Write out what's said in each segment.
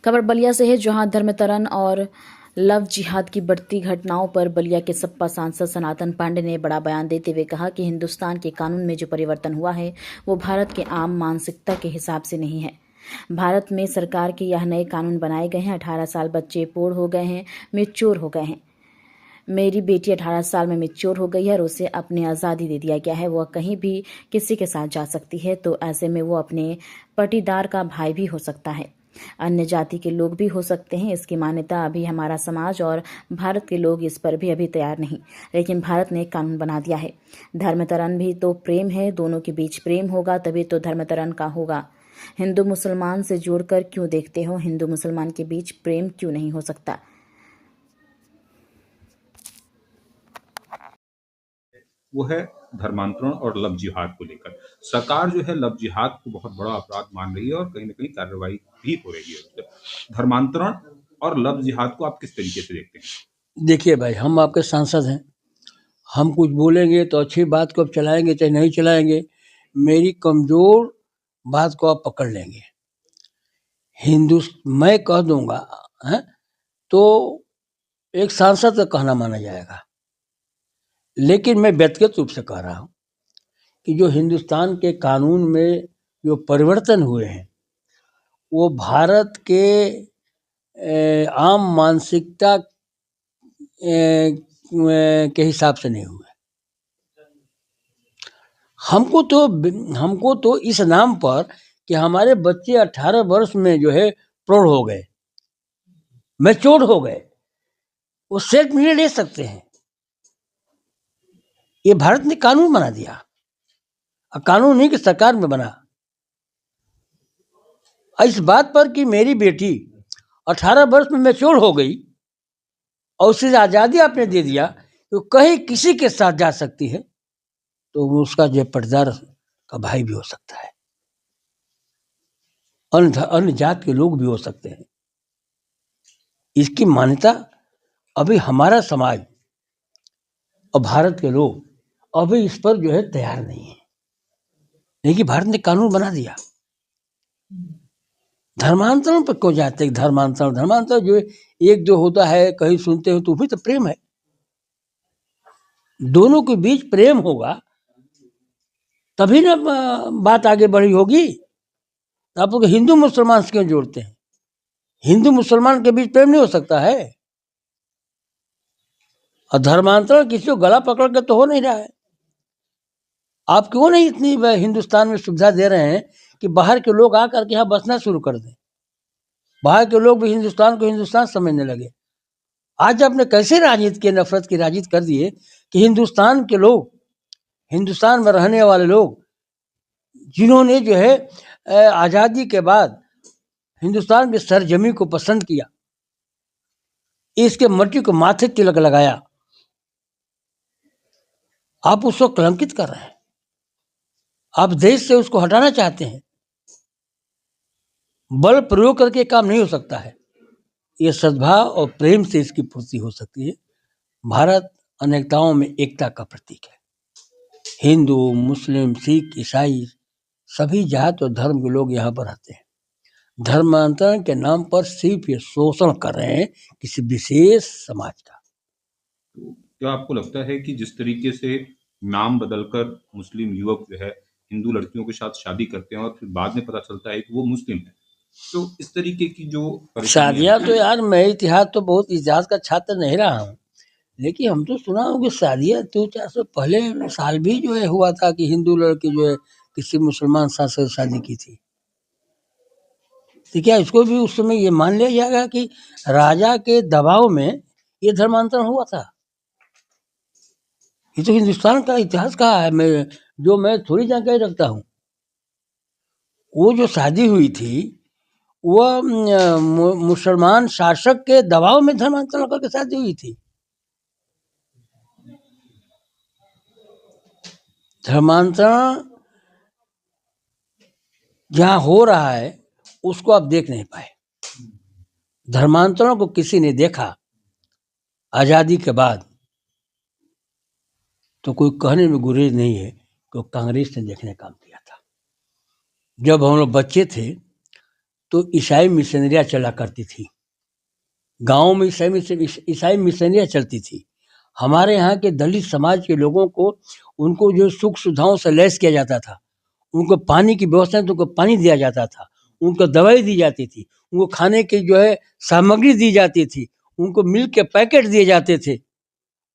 खबर बलिया से है, जहां धर्मांतरण और लव जिहाद की बढ़ती घटनाओं पर बलिया के सपा सांसद सनातन पांडे ने बड़ा बयान देते हुए कहा कि हिंदुस्तान के कानून में जो परिवर्तन हुआ है वो भारत के आम मानसिकता के हिसाब से नहीं है। भारत में सरकार के यह नए कानून बनाए गए हैं। 18 साल बच्चे पूर्ण हो गए हैं, मैच्योर हो गए हैं। मेरी बेटी 18 साल में मैच्योर हो गई है और उसे अपनी आज़ादी दे दिया गया है। वह कहीं भी किसी के साथ जा सकती है, तो ऐसे में वो अपने पटीदार का भाई भी हो सकता है, अन्य जाति के लोग भी हो सकते हैं। इसकी मान्यता अभी हमारा समाज और भारत के लोग इस पर भी अभी तैयार नहीं, लेकिन भारत ने एक कानून बना दिया है। धर्मांतरण भी तो प्रेम है, दोनों के बीच प्रेम होगा तभी तो धर्मांतरण का होगा। हिंदू मुसलमान से जोड़कर क्यों देखते हो? हिंदू मुसलमान के बीच प्रेम क्यों नहीं हो सकता? वो है धर्मांतरण और लव जिहाद को लेकर। सरकार जो है लव जिहाद को बहुत बड़ा अपराध मान रही है और कहीं ना कहीं कार्रवाई भी हो रही है उस पर। धर्मांतरण और लव जिहाद को आप किस तरीके से देखते हैं? देखिए भाई, हम आपके सांसद हैं, हम कुछ बोलेंगे तो अच्छी बात को आप चलाएंगे चाहे नहीं चलाएंगे, मेरी कमजोर बात को आप पकड़ लेंगे। मैं कह दूंगा है तो एक सांसद का कहना माना जाएगा, लेकिन मैं व्यक्तिगत रूप से कह रहा हूँ कि जो हिंदुस्तान के कानून में जो परिवर्तन हुए हैं वो भारत के आम मानसिकता के हिसाब से नहीं हुए। हमको तो इस नाम पर कि हमारे बच्चे 18 वर्ष में जो है प्रौढ़ हो गए, मैच्योर हो गए, वो सेल्फ निर्णय ले सकते हैं। ये भारत ने कानून बना दिया, और कानून नहीं कि सरकार में बना। इस बात पर कि मेरी बेटी 18 वर्ष में मैच्योर हो गई और उसे आज़ादी आपने दे दिया तो कहीं किसी के साथ जा सकती है, तो वो उसका जो पटदार का भाई भी हो सकता है, अन्य जात के लोग भी हो सकते हैं। इसकी मान्यता अभी हमारा समाज और भारत के लोग अभी इस पर जो है तैयार नहीं है, लेकिन भारत ने कानून बना दिया। धर्मांतरण पर क्यों जाते हैं? धर्मांतरण जो एक जो होता है कहीं सुनते हो तो भी तो प्रेम है। दोनों के बीच प्रेम होगा तभी ना बात आगे बढ़ी होगी। आप लोग हिंदू मुसलमान से क्यों जोड़ते हैं? हिंदू मुसलमान के बीच प्रेम नहीं हो सकता है। और धर्मांतरण किसी को गला पकड़ के तो हो नहीं रहा है। आप क्यों नहीं इतनी हिंदुस्तान में सुविधा दे रहे हैं कि बाहर के लोग आकर के यहाँ बसना शुरू कर दें, बाहर के लोग भी हिंदुस्तान को हिंदुस्तान समझने लगे। आज आपने कैसे राजनीति की नफरत की राजनीति कर दिए कि हिंदुस्तान के लोग, हिंदुस्तान में रहने वाले लोग जिन्होंने जो है आज़ादी के बाद हिंदुस्तान की सरजमी को पसंद किया, इसके मट्टी को माथे तिलक लगाया, आप उसको कलंकित कर रहे हैं। आप देश से उसको हटाना चाहते हैं। बल प्रयोग करके काम नहीं हो सकता है। ये सद्भाव और प्रेम से इसकी पूर्ति हो सकती है। भारत अनेकताओं में एकता का प्रतीक है। हिंदू, मुस्लिम, सिख, ईसाई सभी जात और धर्म के लोग यहाँ पर रहते हैं। धर्मांतरण के नाम पर सिर्फ ये शोषण कर रहे हैं किसी विशेष समाज का। क्या आपको लगता है कि जिस तरीके से नाम बदलकर मुस्लिम युवक जो है हिंदू लड़कियों के साथ शादी करते हैं और फिर बाद में पता चलता है कि वो मुस्लिम है, तो इस तरीके की जो शादियाँ तो यार, मैं इतिहास तो बहुत इतिहास का छात्र नहीं रहा हूँ, लेकिन हम तो सुना हूँ कि शादियाँ 200-400 पहले साल भी जो है हुआ था कि हिंदू लड़की जो है किसी मुसलमान साथ से शादी की थी। तो क्या इसको भी उस समय ये मान लिया जाएगा कि राजा के दबाव में ये धर्मांतरण हुआ था? ये तो हिंदुस्तान का इतिहास कहा है, मैं थोड़ी जानकारी रखता हूँ। वो जो शादी हुई थी वह मुसलमान शासक के दबाव में धर्मांतरण करके शादी हुई थी। धर्मांतरण जहाँ हो रहा है उसको आप देख नहीं पाए। धर्मांतरण को किसी ने देखा आज़ादी के बाद तो कोई कहने में गुरेज नहीं है कि कांग्रेस ने देखने काम किया था। जब हम लोग बच्चे थे तो ईसाई मिशनरियाँ चला करती थी। गाँव में ईसाई मिशनरियाँ चलती थी। हमारे यहाँ के दलित समाज के लोगों को उनको जो सुख सुविधाओं से लैस किया जाता था, उनको पानी की व्यवस्था तो उनको पानी दिया जाता था, उनको दवाई दी जाती थी, उनको खाने की जो है सामग्री दी जाती थी, उनको मिल्क के पैकेट दिए जाते थे।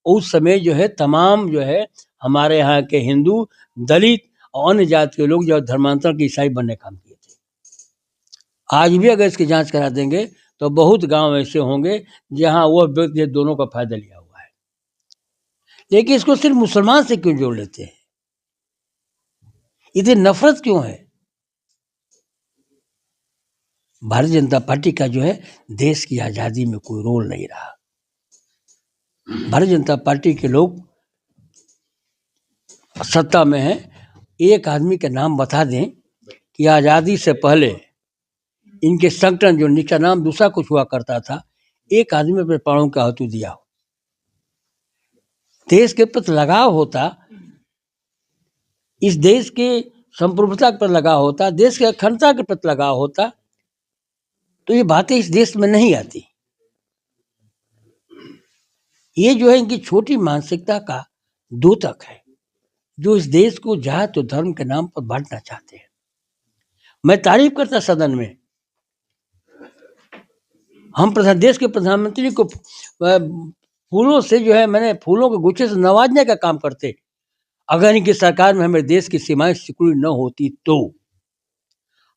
उस समय जो है तमाम जो है हमारे यहाँ के हिंदू, दलित और अन्य जाति के लोग जो धर्मांतरण के ईसाई बनने काम किए थे। आज भी अगर इसकी जांच करा देंगे तो बहुत गांव ऐसे होंगे जहां वो व्यक्ति दोनों का फायदा लिया हुआ है। लेकिन इसको सिर्फ मुसलमान से क्यों जोड़ लेते हैं? इतनी नफरत क्यों है? भारतीय जनता पार्टी का जो है देश की आजादी में कोई रोल नहीं रहा। भारतीय जनता पार्टी के लोग सत्ता में हैं, एक आदमी का नाम बता दें कि आज़ादी से पहले इनके संगठन जो नीचा नाम दूसरा कुछ हुआ करता था, एक आदमी अपने प्राणों का आहुति दिया हो। देश के प्रति लगाव होता, इस देश के संप्रभुता पर लगाव होता, देश की अखंडता के प्रति लगाव होता, तो ये बातें इस देश में नहीं आती। ये जो है इनकी छोटी मानसिकता का द्योतक है, जो इस देश को जात और धर्म के नाम पर बांटना चाहते हैं। मैं तारीफ करता सदन में, हम देश के प्रधानमंत्री को फूलों से जो है मैंने फूलों के गुच्छे से नवाजने का काम करते। अगर इनकी सरकार में हमारे देश की सीमाएं सिक्योर न होती तो,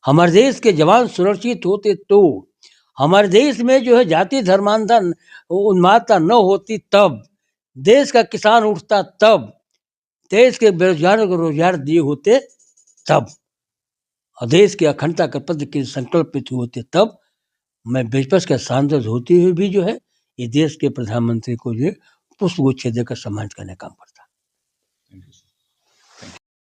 हमारे देश के जवान सुरक्षित होते तो, हमारे देश में जो है जाति धर्मांतरण उन्मादता न होती तब, देश का किसान उठता तब, देश के बेरोजगारों को रोजगार दिए होते तब, और देश की अखंडता के प्रति के संकल्पित होते तब, मैं विपक्ष का सांसद होते हुए भी जो है ये देश के प्रधानमंत्री को जो है पुष्पगुच्छ देकर सम्मानित करने का काम करता।